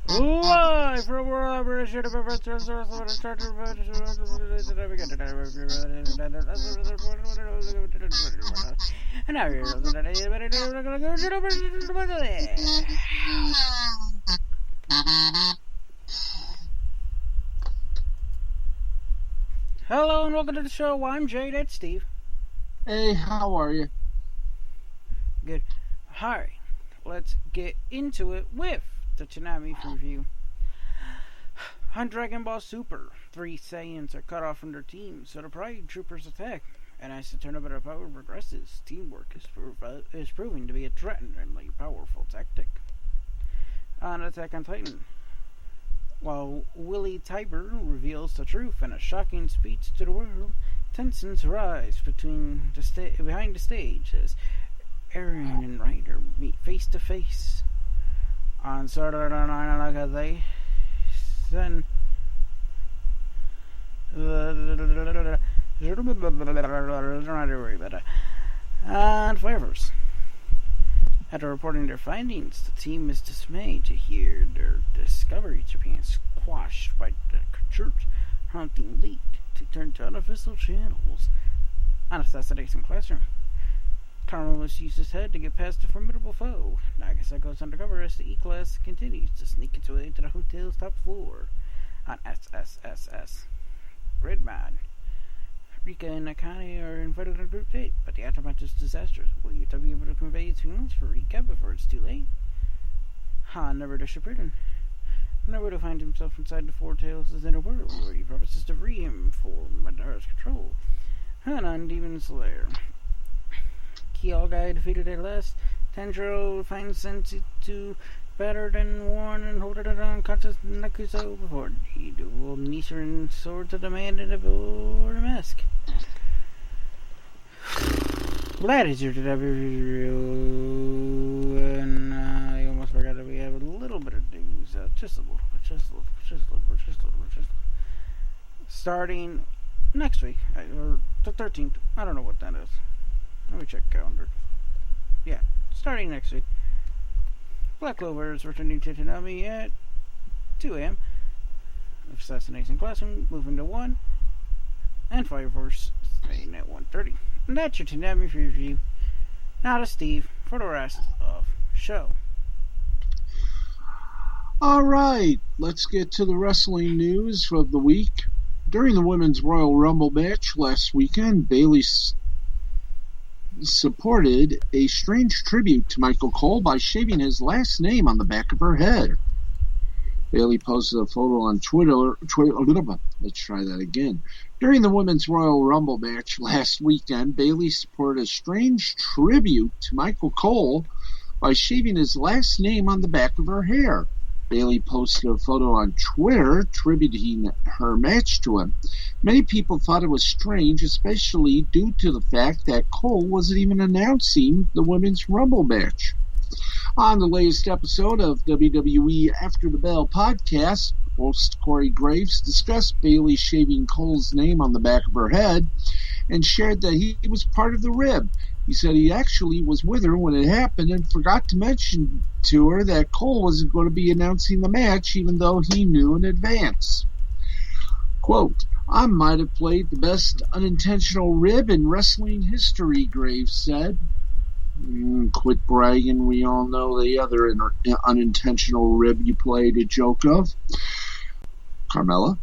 Live from world British and now you're hello and welcome to the show. I'm Jay, that's Steve. Hey, how are you? Good. Alright, let's get into it with the Toonami review. On Dragon Ball Super, 3 Saiyans are cut off from their team, so the Pride Troopers attack. And as the tournament of power progresses, teamwork is proving to be a threateningly powerful tactic. On Attack on Titan, while Willie Tiber reveals the truth in a shocking speech to the world, tensions rise behind the stage as Eren and Ryder meet face to face. On Saturday Night Live, then and Fireverse. After reporting their findings, the team is dismayed to hear their discoveries are being squashed by the church hunting lead to turn to unofficial channels. On Assassination Classroom, Carlos uses his head to get past a formidable foe. Nagisa goes undercover as the E-Class continues to sneak its way to the hotel's top floor. On SSSS, Gridman, Rika and Akane are invited on a group date, but the aftermath is disastrous. Will you be able to convey his feelings for Rika before it's too late? Han never disappeared. Naruto finds himself inside the Four Tails' inner world, where he promises to free him from Madara's control. Han on Demon Slayer. Kyogai defeated at last. Tanjiro finds Senshi to battered and worn and hold it unconscious Nakuso before the dual Nichiren sword to demand and devour the mask. Well, that is your review, and I almost forgot that we have a little bit of news, just a little bit. Starting next week, or the 13th, I don't know what that is. Let me check calendar. Yeah, starting next week. Black Clover is returning to Toonami at 2 a.m. Assassination Classroom moving to 1. And Fire Force staying at 1:30. And that's your Toonami review. Now to Steve for the rest of the show. Alright, let's get to the wrestling news of the week. During the Women's Royal Rumble match last weekend, Bayley supported a strange tribute to Michael Cole by shaving his last name on the back of her head. Bayley posted a photo on Twitter. Let's try that again. During the Women's Royal Rumble match last weekend, Bayley supported a strange tribute to Michael Cole by shaving his last name on the back of her hair. Bayley posted a photo on Twitter tributing her match to him. Many people thought it was strange, especially due to the fact that Cole wasn't even announcing the Women's Rumble match. On the latest episode of WWE After the Bell podcast, host Corey Graves discussed Bayley shaving Cole's name on the back of her head and shared that he was part of the rib. He said he actually was with her when it happened and forgot to mention to her that Cole wasn't going to be announcing the match, even though he knew in advance. Quote, I might have played the best unintentional rib in wrestling history, Graves said. Quit bragging, we all know the other unintentional rib you played a joke of. Carmella.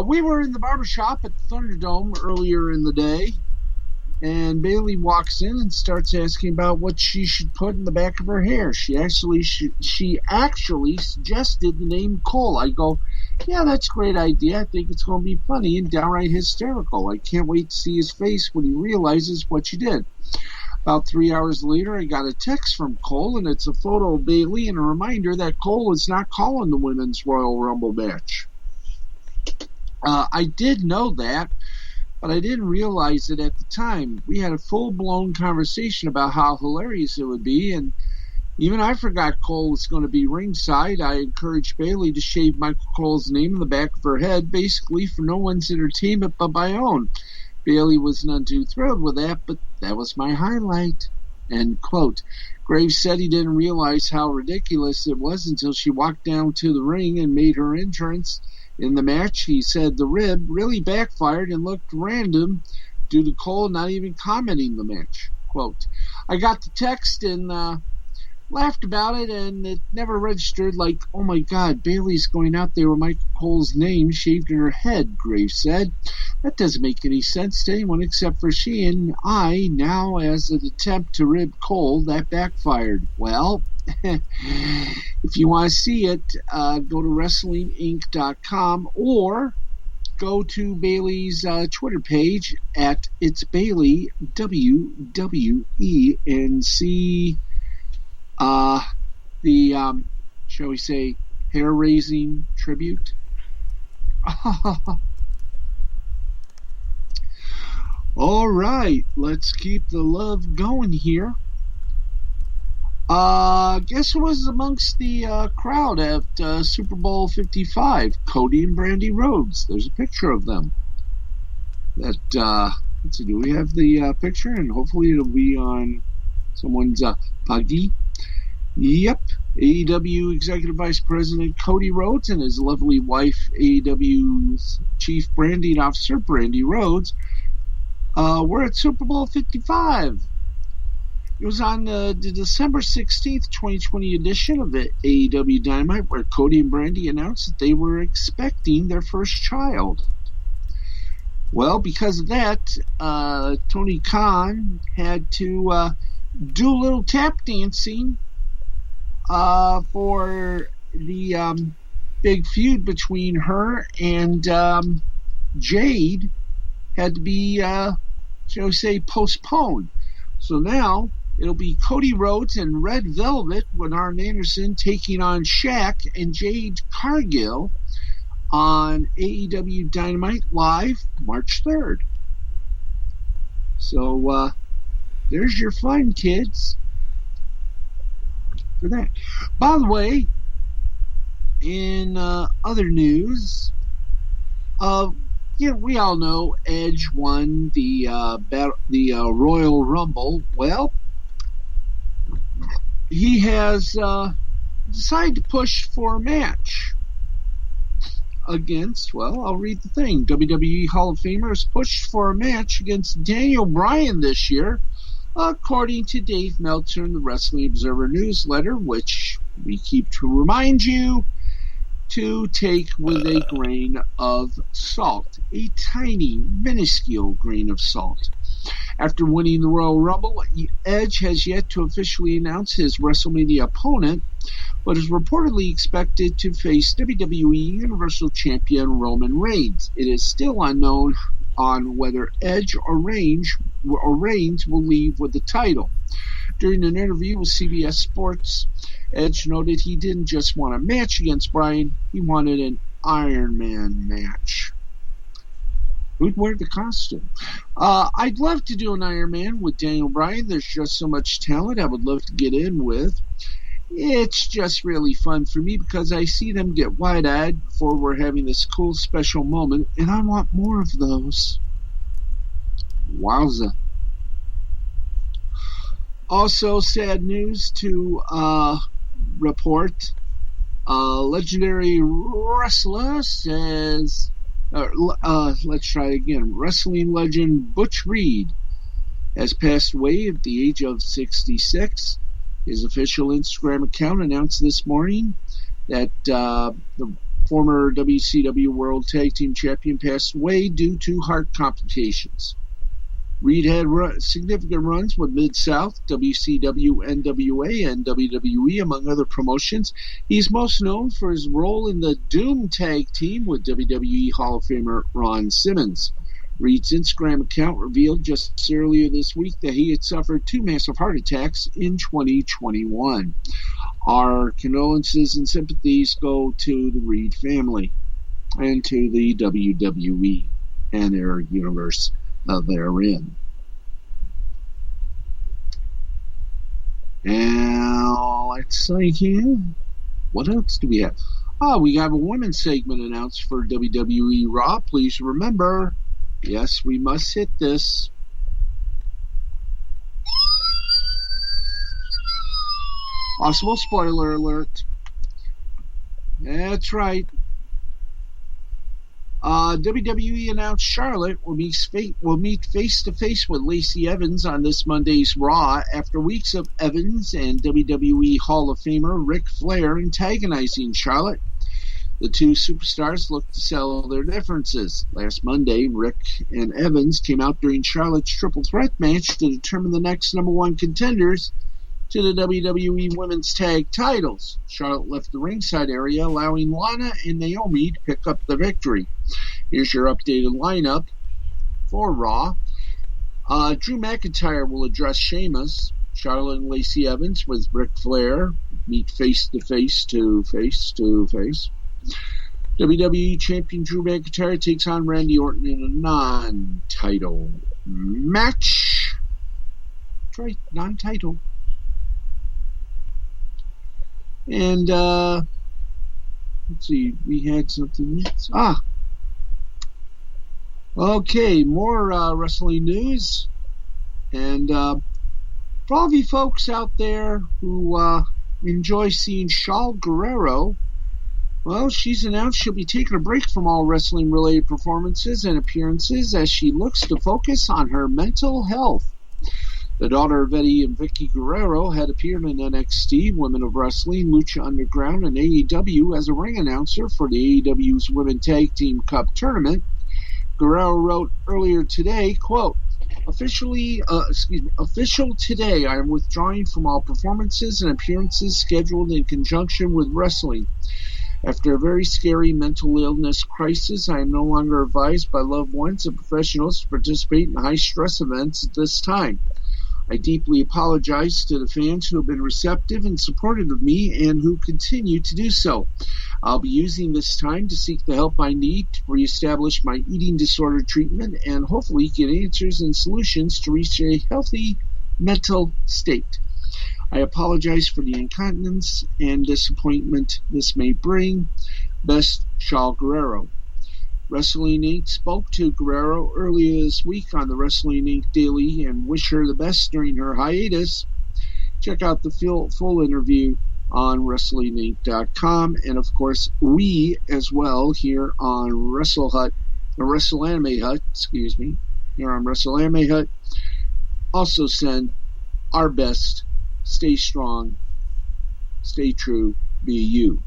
We were in the barbershop at the Thunderdome earlier in the day, and Bayley walks in and starts asking about what she should put in the back of her hair. She actually suggested the name Cole. I go, yeah, that's a great idea. I think it's going to be funny and downright hysterical. I can't wait to see his face when he realizes what she did. About 3 hours later, I got a text from Cole, and it's a photo of Bayley and a reminder that Cole is not calling the Women's Royal Rumble match. I did know that, but I didn't realize it at the time. We had a full-blown conversation about how hilarious it would be, and even I forgot Cole was going to be ringside. I encouraged Bayley to shave Michael Cole's name in the back of her head, basically for no one's entertainment but my own. Bayley was none too thrilled with that, but that was my highlight. End quote. Graves said he didn't realize how ridiculous it was until she walked down to the ring and made her entrance in the match. He said the rib really backfired and looked random due to Cole not even commenting the match. Quote, I got the text and laughed about it, and it never registered like, oh my God, Bayley's going out there with Michael Cole's name shaved in her head, Graves said. That doesn't make any sense to anyone except for she and I. Now, as an attempt to rib Cole, that backfired. Well, if you want to see it, go to WrestlingInc.com or go to Bayley's Twitter page at It's Bayley WWE and see the, shall we say, hair-raising tribute. All right, let's keep the love going here. Guess who was amongst the crowd at Super Bowl 55? Cody and Brandy Rhodes. There's a picture of them. That let's see, do we have the picture? And hopefully it'll be on someone's buggy. Yep, AEW Executive Vice President Cody Rhodes and his lovely wife, AEW's Chief Branding Officer Brandy Rhodes, were at Super Bowl 55. It was on the December 16th, 2020 edition of the AEW Dynamite where Cody and Brandy announced that they were expecting their first child. Well, because of that, Tony Khan had to do a little tap dancing for the big feud between her and Jade had to be, shall we say, postponed. So now it'll be Cody Rhodes and Red Velvet with Arn Anderson taking on Shaq and Jade Cargill on AEW Dynamite Live March 3rd. So there's your fun, kids, for that. By the way, in other news, we all know Edge won the Royal Rumble. Well, he has decided to push for a match against, well, I'll read the thing. WWE Hall of Famer has pushed for a match against Daniel Bryan this year, according to Dave Meltzer in the Wrestling Observer newsletter, which we keep to remind you to take with a grain of salt, a tiny, minuscule grain of salt. After winning the Royal Rumble, Edge has yet to officially announce his WrestleMania opponent, but is reportedly expected to face WWE Universal Champion Roman Reigns. It is still unknown on whether Edge or Reigns will leave with the title. During an interview with CBS Sports, Edge noted he didn't just want a match against Bryan, he wanted an Iron Man match. Who'd wear the costume? I'd love to do an Iron Man with Daniel Bryan. There's just so much talent I would love to get in with. It's just really fun for me because I see them get wide-eyed before we're having this cool special moment, and I want more of those. Wowza. Also, sad news to report. Legendary wrestler says, let's try again. Wrestling legend Butch Reed has passed away at the age of 66. His official Instagram account announced this morning that the former WCW World Tag Team Champion passed away due to heart complications. Reed had significant runs with Mid-South, WCW, NWA, and WWE, among other promotions. He's most known for his role in the Doom Tag Team with WWE Hall of Famer Ron Simmons. Reed's Instagram account revealed just earlier this week that he had suffered 2 massive heart attacks in 2021. Our condolences and sympathies go to the Reed family and to the WWE and their universe therein. Now, let's see here. What else do we have? We have a women's segment announced for WWE Raw. Please remember, yes, we must hit this. Possible spoiler alert. That's right. WWE announced Charlotte will meet face-to-face with Lacey Evans on this Monday's Raw after weeks of Evans and WWE Hall of Famer Ric Flair antagonizing Charlotte. The two superstars look to settle their differences. Last Monday, Ric and Evans came out during Charlotte's triple threat match to determine the next number one contenders to the WWE Women's Tag titles. Charlotte left the ringside area, allowing Lana and Naomi to pick up the victory. Here's your updated lineup for Raw. Drew McIntyre will address Sheamus. Charlotte and Lacey Evans with Ric Flair meet face-to-face to face-to-face. WWE Champion Drew McIntyre takes on Randy Orton in a non-title match. That's right, non-title. And, let's see, we had something else. Okay, more wrestling news. And for all of you folks out there who enjoy seeing Shaul Guerrero, well, she's announced she'll be taking a break from all wrestling-related performances and appearances as she looks to focus on her mental health. The daughter of Eddie and Vicky Guerrero had appeared in NXT, Women of Wrestling, Lucha Underground, and AEW as a ring announcer for the AEW's Women Tag Team Cup Tournament. Guerrero wrote earlier today, quote, Official today, I am withdrawing from all performances and appearances scheduled in conjunction with wrestling. After a very scary mental illness crisis, I am no longer advised by loved ones and professionals to participate in high-stress events at this time. I deeply apologize to the fans who have been receptive and supportive of me and who continue to do so. I'll be using this time to seek the help I need to reestablish my eating disorder treatment and hopefully get answers and solutions to reach a healthy mental state. I apologize for the incontinence and disappointment this may bring. Best, Shaul Guerrero. Wrestling Inc. spoke to Guerrero earlier this week on the Wrestling Inc. Daily and wish her the best during her hiatus. Check out the full interview on WrestlingInc.com, and of course we as well here on Wrestle Anime Hut, here on Wrestle Anime Hut, also send our best. Stay strong, stay true, be you.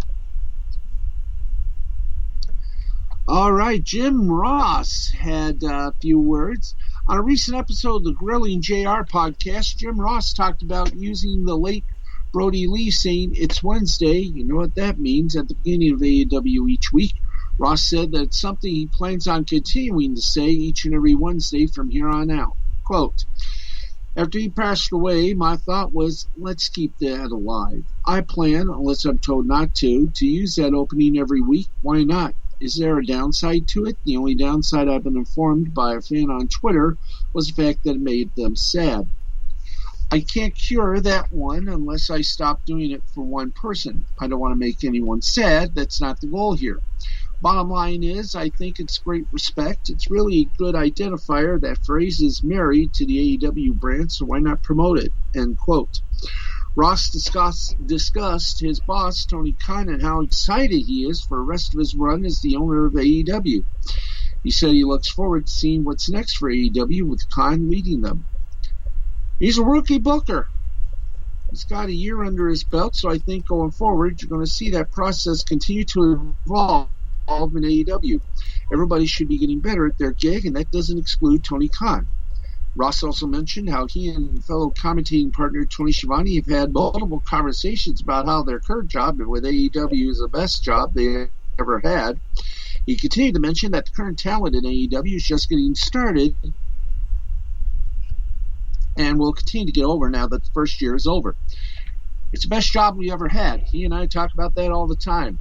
All right, Jim Ross had a few words. On a recent episode of the Grilling JR podcast, Jim Ross talked about using the late Brody Lee saying, "It's Wednesday." You know what that means at the beginning of AEW each week. Ross said that it's something he plans on continuing to say each and every Wednesday from here on out. Quote, after he passed away, my thought was, let's keep that alive. I plan, unless I'm told not to use that opening every week. Why not? Is there a downside to it? The only downside I've been informed by a fan on Twitter was the fact that it made them sad. I can't cure that one unless I stop doing it for one person. I don't want to make anyone sad. That's not the goal here. Bottom line is, I think it's great respect. It's really a good identifier. That phrase is married to the AEW brand, so why not promote it? End quote. Ross discussed his boss, Tony Khan, and how excited he is for the rest of his run as the owner of AEW. He said he looks forward to seeing what's next for AEW with Khan leading them. He's a rookie booker. He's got a year under his belt, so I think going forward, you're going to see that process continue to evolve in AEW. Everybody should be getting better at their gig, and that doesn't exclude Tony Khan. Ross also mentioned how he and fellow commentating partner Tony Schiavone have had multiple conversations about how their current job with AEW is the best job they ever had. He continued to mention that the current talent in AEW is just getting started and will continue to get over now that the first year is over. It's the best job we ever had. He and I talk about that all the time.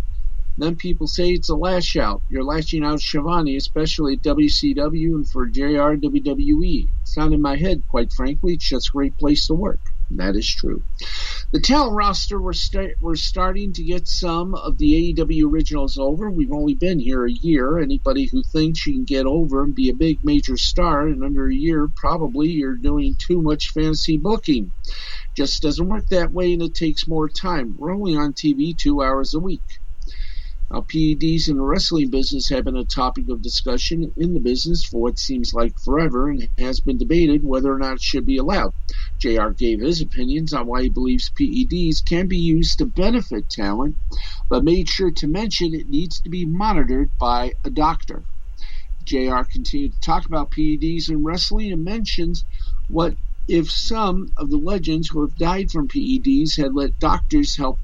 Then people say it's a lash out. You're lashing out Schiavone, especially at WCW and for JR WWE. It's not in my head, quite frankly. It's just a great place to work. And that is true. The talent roster, we're starting to get some of the AEW originals over. We've only been here a year. Anybody who thinks you can get over and be a big major star in under a year, probably you're doing too much fantasy booking. Just doesn't work that way, and it takes more time. We're only on TV 2 hours a week. Now, PEDs in the wrestling business have been a topic of discussion in the business for what seems like forever, and has been debated whether or not it should be allowed. JR gave his opinions on why he believes PEDs can be used to benefit talent, but made sure to mention it needs to be monitored by a doctor. JR continued to talk about PEDs in wrestling and mentions what if some of the legends who have died from PEDs had let doctors help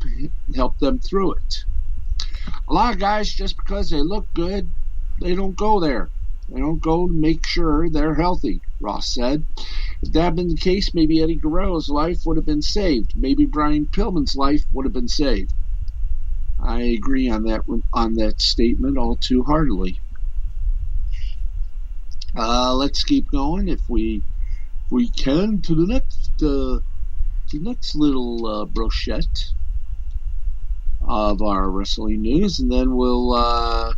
them through it. A lot of guys, just because they look good, they don't go there. They don't go to make sure they're healthy, Ross said. If that had been the case, maybe Eddie Guerrero's life would have been saved. Maybe Brian Pillman's life would have been saved. I agree on that statement all too heartily. Let's keep going if we can to the next little brochette of our wrestling news, and then we'll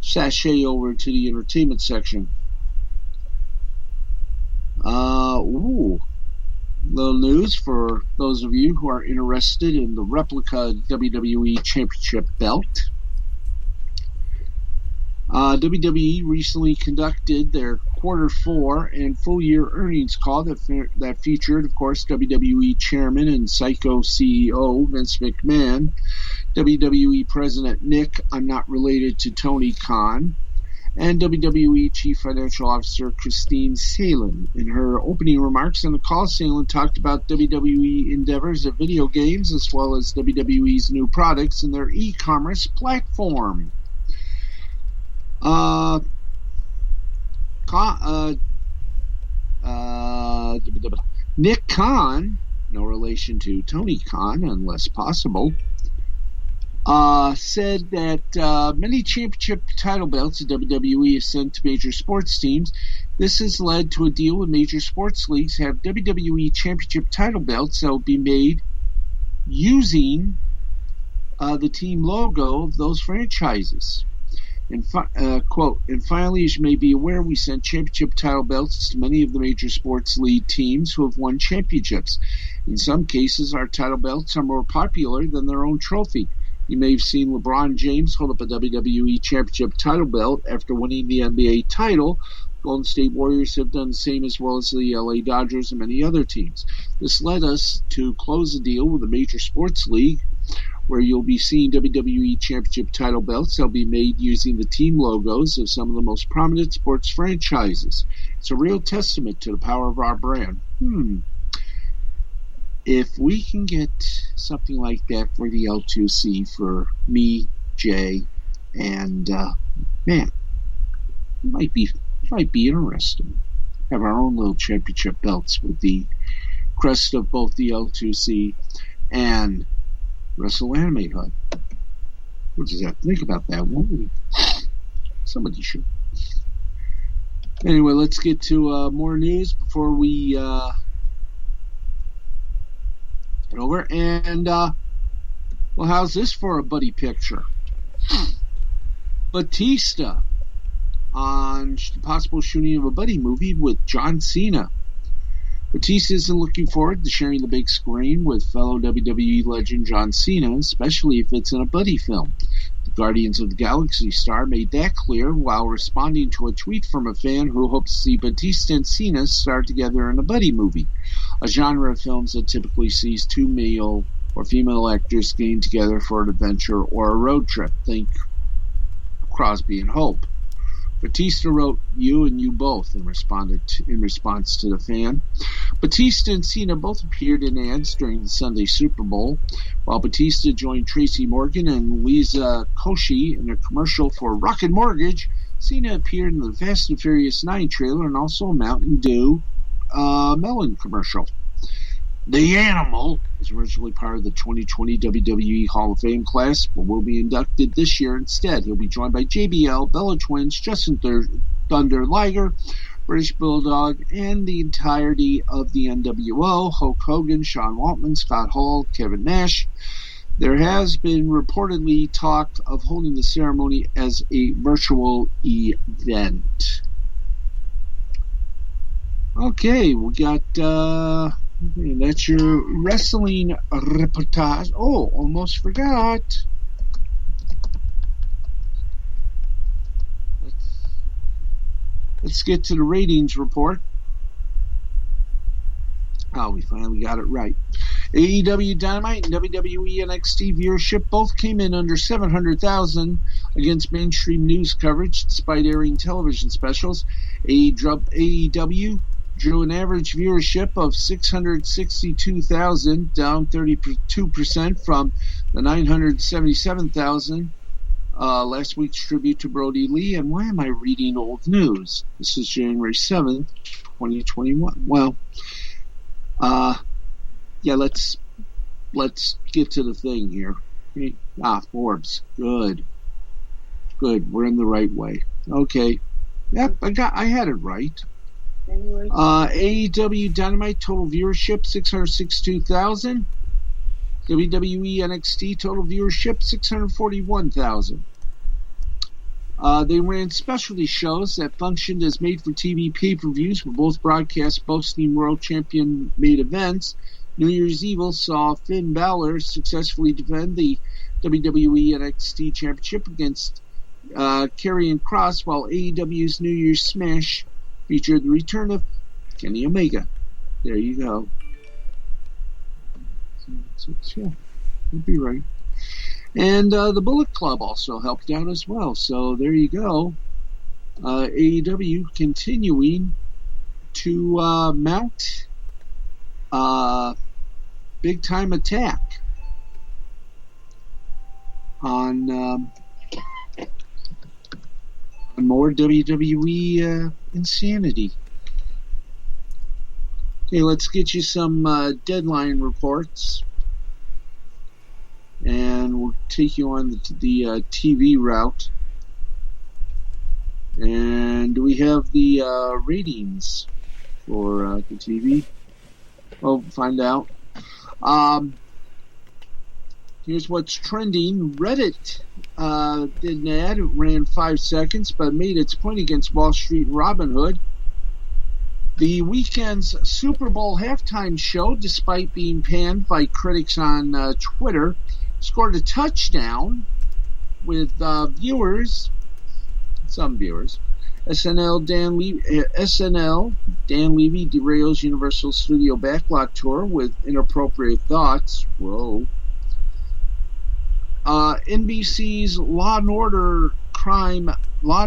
sashay over to the entertainment section. Little news for those of you who are interested in the replica WWE Championship belt. WWE recently conducted their quarter 4 and full year earnings call that featured, of course, WWE Chairman and Psycho CEO Vince McMahon, WWE President Nick, I'm not related to Tony Khan, and WWE Chief Financial Officer Christine Salen. In her opening remarks on the call, Salen talked about WWE endeavors of video games as well as WWE's new products and their e-commerce platform. Nick Khan, no relation to Tony Khan unless possible, said that many championship title belts at WWE have sent to major sports teams. This has led to a deal with major sports leagues to have WWE championship title belts that will be made using the team logo of those franchises. And quote, and finally, as you may be aware, we sent championship title belts to many of the major sports league teams who have won championships. In some cases, our title belts are more popular than their own trophy. You may have seen LeBron James hold up a WWE championship title belt after winning the NBA title. Golden State Warriors have done the same, as well as the LA Dodgers and many other teams. This led us to close a deal with a major sports league where you'll be seeing WWE Championship title belts that'll be made using the team logos of some of the most prominent sports franchises. It's a real testament to the power of our brand. If we can get something like that for the L2C for me, Jay, and man, it might be interesting. Have our own little championship belts with the crest of both the L2C and Wrestle Anime Hut. We'll just have to think about that, won't we? Somebody should. Anyway, let's get to more news before we get over. And, well, how's this for a buddy picture? Batista on the possible shooting of a buddy movie with John Cena. Batista isn't looking forward to sharing the big screen with fellow WWE legend John Cena, especially if it's in a buddy film. The Guardians of the Galaxy star made that clear while responding to a tweet from a fan who hopes to see Batista and Cena star together in a buddy movie, a genre of films that typically sees two male or female actors getting together for an adventure or a road trip. Think Crosby and Hope. Batista wrote, "You and you both," in response to the fan. Batista and Cena both appeared in ads during the Sunday Super Bowl, while Batista joined Tracy Morgan and Lisa Koshy in a commercial for Rocket Mortgage. Cena appeared in the Fast and Furious 9 trailer and also a Mountain Dew melon commercial. The Animal is originally part of the 2020 WWE Hall of Fame class, but will be inducted this year instead. He'll be joined by JBL, Bella Twins, Justin Thunder Liger, British Bulldog, and the entirety of the NWO, Hulk Hogan, Sean Waltman, Scott Hall, Kevin Nash. There has been reportedly talk of holding the ceremony as a virtual event. Okay, we got Okay, that's your wrestling reportage. Oh, almost forgot. Let's get to the ratings report. Oh, we finally got it right. AEW Dynamite and WWE NXT viewership both came in under 700,000 against mainstream news coverage, despite airing television specials. AEW drew an average viewership of 662,000, down 32% from the 977,000 last week's tribute to Brody Lee. And why am I reading old news? This is January 7th, 2021. Well, yeah, let's get to the thing here. Okay. Forbes. Good. We're in the right way. Okay. Yep, I had it right. AEW Dynamite total viewership 662,000. WWE NXT total viewership 641,000. They ran specialty shows that functioned as made-for-TV pay-per-views, were both broadcast boasting world champion main events. New Year's Eve saw Finn Balor successfully defend the WWE NXT Championship against Karrion Kross, while AEW's New Year's Smash featured the return of Kenny Omega. There you go. So yeah, you'd be right. And the Bullet Club also helped out as well. So there you go. AEW continuing to mount big-time attack on more WWE insanity. Okay, let's get you some deadline reports. And we'll take you on the TV route. And do we have the ratings for the TV? Oh, find out. Here's what's trending. Reddit did an ad. It ran 5 seconds, but made its point against Wall Street and Robinhood. The weekend's Super Bowl halftime show, despite being panned by critics on Twitter, scored a touchdown with some viewers. SNL Dan Levy derails Universal Studio backlot tour with inappropriate thoughts. Whoa. NBC's Law and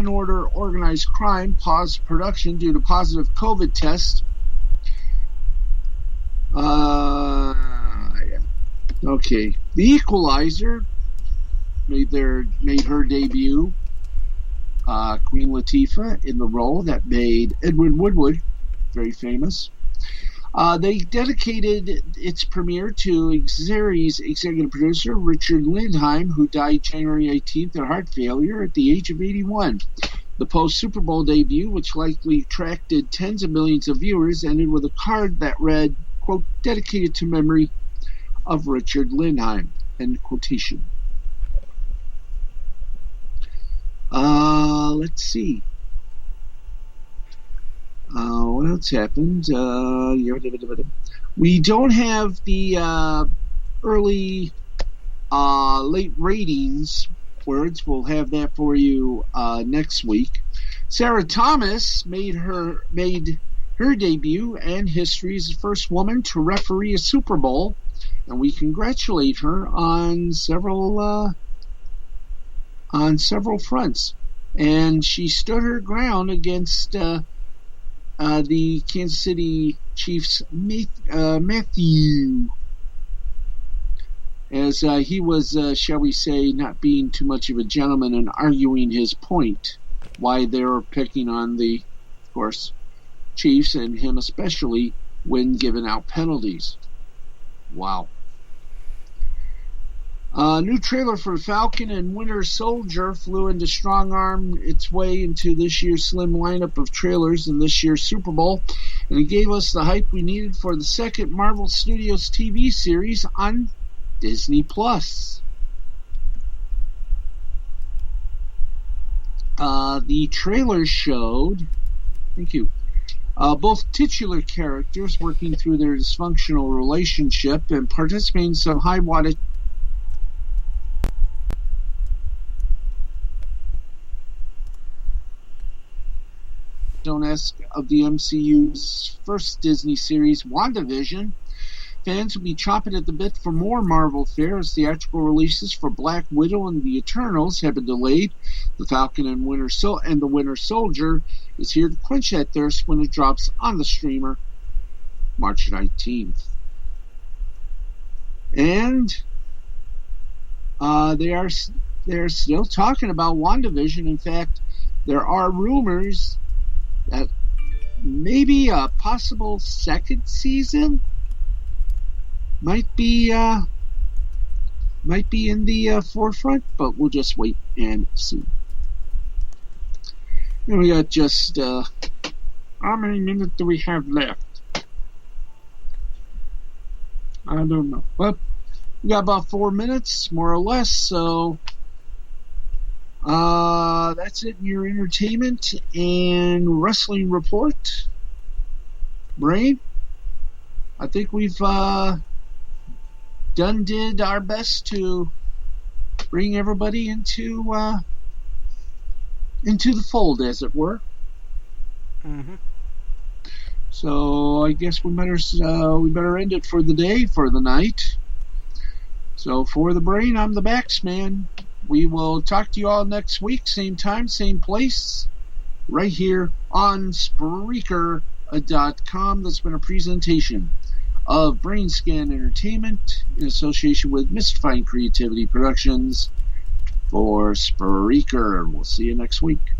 Order Organized Crime paused production due to positive COVID test. Yeah. Okay. The Equalizer made her debut. Queen Latifah in the role that made Edward Woodward very famous. They dedicated its premiere to series executive producer Richard Lindheim, who died January 18th of heart failure at the age of 81. The post-Super Bowl debut, which likely attracted tens of millions of viewers, ended with a card that read, quote, dedicated to memory of Richard Lindheim, end quotation. Let's see. What else happened? We don't have the early late ratings words. We'll have that for you next week. Sarah Thomas made her debut and history as the first woman to referee a Super Bowl, and we congratulate her on several fronts. And she stood her ground against the Kansas City Chiefs' Matthew, as he was, shall we say, not being too much of a gentleman and arguing his point, why they were picking on the, of course, Chiefs, and him especially, when giving out penalties. Wow. New trailer for Falcon and Winter Soldier flew into strong arm its way into this year's slim lineup of trailers in this year's Super Bowl, and it gave us the hype we needed for the second Marvel Studios TV series on Disney+. The trailer showed, Both titular characters working through their dysfunctional relationship and participating in some high wattage of the MCU's first Disney series, WandaVision. Fans will be chomping at the bit for more Marvel fare as theatrical releases for Black Widow and the Eternals have been delayed. The Falcon and the Winter Soldier is here to quench that thirst when it drops on the streamer March 19th. And they're still talking about WandaVision. In fact, there are rumors that maybe a possible second season might be in the forefront, but we'll just wait and see. And we got just how many minutes do we have left? I don't know. Well, we got about 4 minutes, more or less. So that's it in your entertainment and wrestling report. Brain, I think we've did our best to bring everybody into the fold, as it were. Mm-hmm. So I guess we better end it for the day, for the night. So for the Brain, I'm the Baxman. We will talk to you all next week, same time, same place, right here on Spreaker.com. That's been a presentation of BrainScan Entertainment in association with Mystifying Creativity Productions for Spreaker. We'll see you next week.